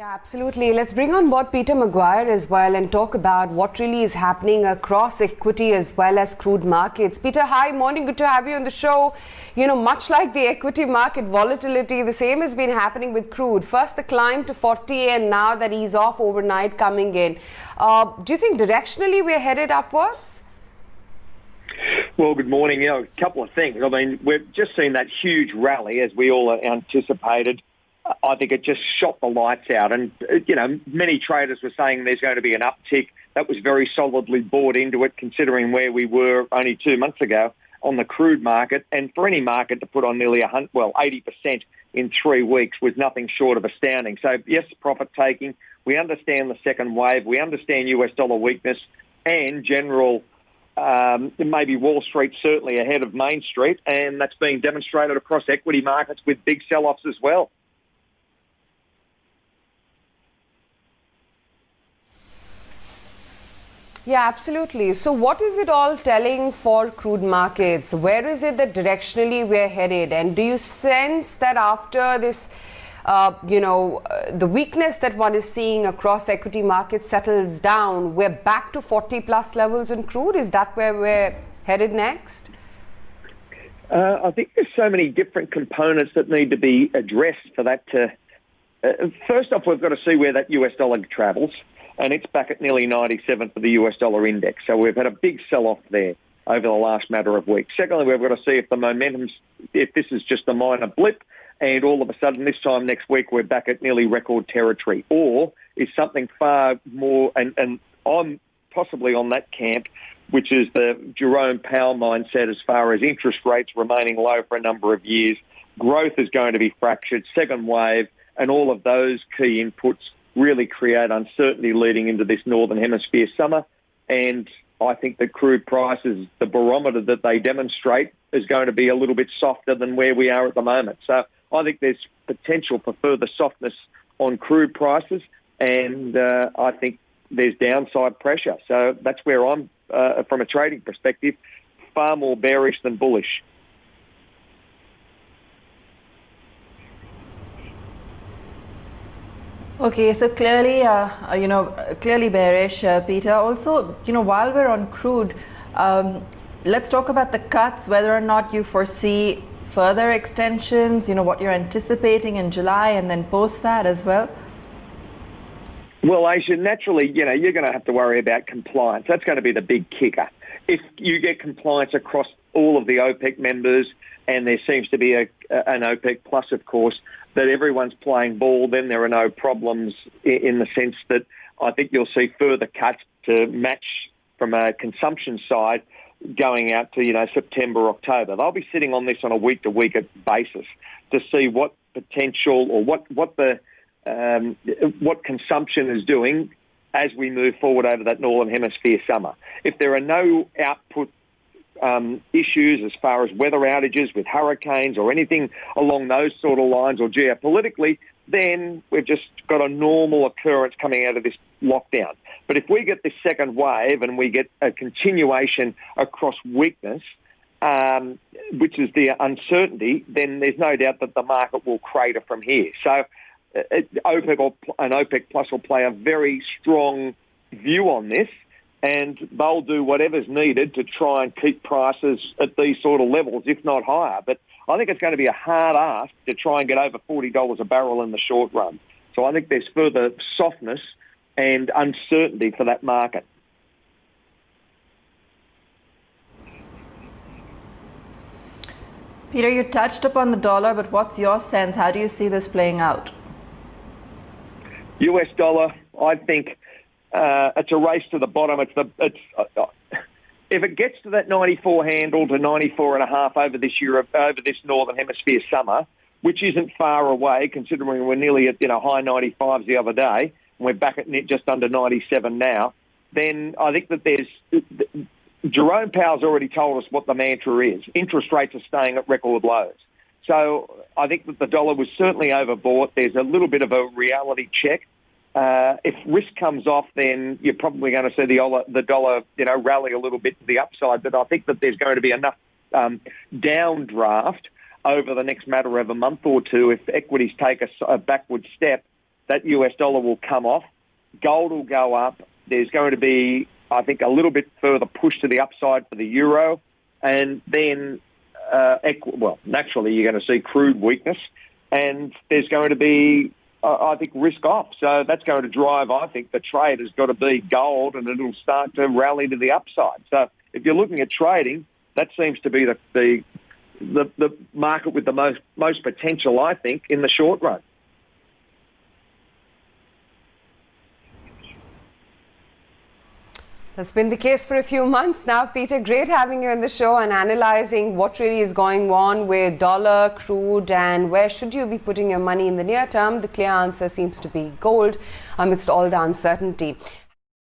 Yeah, absolutely. Let's bring on board Peter McGuire as well and talk about what really is happening across equity as well as crude markets. Peter, hi, morning. Good to have you on the show. You know, much like the equity market volatility, the same has been happening with crude. First the climb to 40 and now that ease off overnight coming in. Do you think directionally we're headed upwards? Well, good morning. A couple of things. I mean, we've just seen that huge rally as we all anticipated. I think it just shot the lights out. And, many traders were saying there's going to be an uptick. That was very solidly bought into it, considering where we were only 2 months ago on the crude market. And for any market to put on nearly 80% in 3 weeks was nothing short of astounding. So, yes, profit-taking. We understand the second wave. We understand US dollar weakness and general, maybe Wall Street certainly ahead of Main Street. And that's being demonstrated across equity markets with big sell-offs as well. Yeah, absolutely. So what is it all telling for crude markets? Where is it that directionally we're headed? And do you sense that after this, the weakness that one is seeing across equity markets settles down, we're back to 40 plus levels in crude? Is that where we're headed next? I think there's so many different components that need to be addressed for that to... first off, we've got to see where that US dollar travels. And it's back at nearly 97 for the US dollar index. So we've had a big sell-off there over the last matter of weeks. Secondly, we've got to see if the momentum's, if this is just a minor blip and all of a sudden this time next week we're back at nearly record territory, or is something far more, and I'm possibly on that camp, which is the Jerome Powell mindset as far as interest rates remaining low for a number of years. Growth is going to be fractured, second wave, and all of those key inputs really create uncertainty leading into this Northern Hemisphere summer. And I think the crude prices, the barometer that they demonstrate, is going to be a little bit softer than where we are at the moment. So I think there's potential for further softness on crude prices, and I think there's downside pressure. So that's where I'm, from a trading perspective, far more bearish than bullish. Okay, so clearly, clearly bearish, Peter. Also, while we're on crude, let's talk about the cuts, whether or not you foresee further extensions, what you're anticipating in July and then post that as well. Well, Asia, naturally, you're going to have to worry about compliance. That's going to be the big kicker. If you get compliance across all of the OPEC members, and there seems to be an OPEC plus, of course, that everyone's playing ball, then there are no problems in the sense that I think you'll see further cuts to match from a consumption side going out to, September, October. They'll be sitting on this on a week-to-week basis to see what potential or what consumption is doing as we move forward over that Northern Hemisphere summer. If there are no output issues as far as weather outages with hurricanes or anything along those sort of lines, or geopolitically, then we've just got a normal occurrence coming out of this lockdown. But if we get this second wave and we get a continuation across weakness, which is the uncertainty, then there's no doubt that the market will crater from here. So OPEC and OPEC Plus will play a very strong view on this, and they'll do whatever's needed to try and keep prices at these sort of levels, if not higher. But I think it's going to be a hard ask to try and get over $40 a barrel in the short run. So I think there's further softness and uncertainty for that market. Peter, you touched upon the dollar, but what's your sense? How do you see this playing out? US dollar, I think it's a race to the bottom. If it gets to that 94 handle to 94.5 over this Northern Hemisphere summer, which isn't far away, considering we're nearly at high 95s the other day, and we're back at just under 97 now, then I think that Jerome Powell's already told us what the mantra is. Interest rates are staying at record lows. So I think that the dollar was certainly overbought. There's a little bit of a reality check. If risk comes off, then you're probably going to see the dollar, rally a little bit to the upside. But I think that there's going to be enough downdraft over the next matter of a month or two. If equities take a backward step, that US dollar will come off. Gold will go up. There's going to be, I think, a little bit further push to the upside for the euro. And then, naturally, you're going to see crude weakness. And there's going to be, I think, risk off. So that's going to drive, I think, the trade has got to be gold, and it'll start to rally to the upside. So if you're looking at trading, that seems to be the market with the most potential, I think, in the short run. That's been the case for a few months now. Peter, great having you on the show and analysing what really is going on with dollar, crude, and where should you be putting your money in the near term. The clear answer seems to be gold amidst all the uncertainty.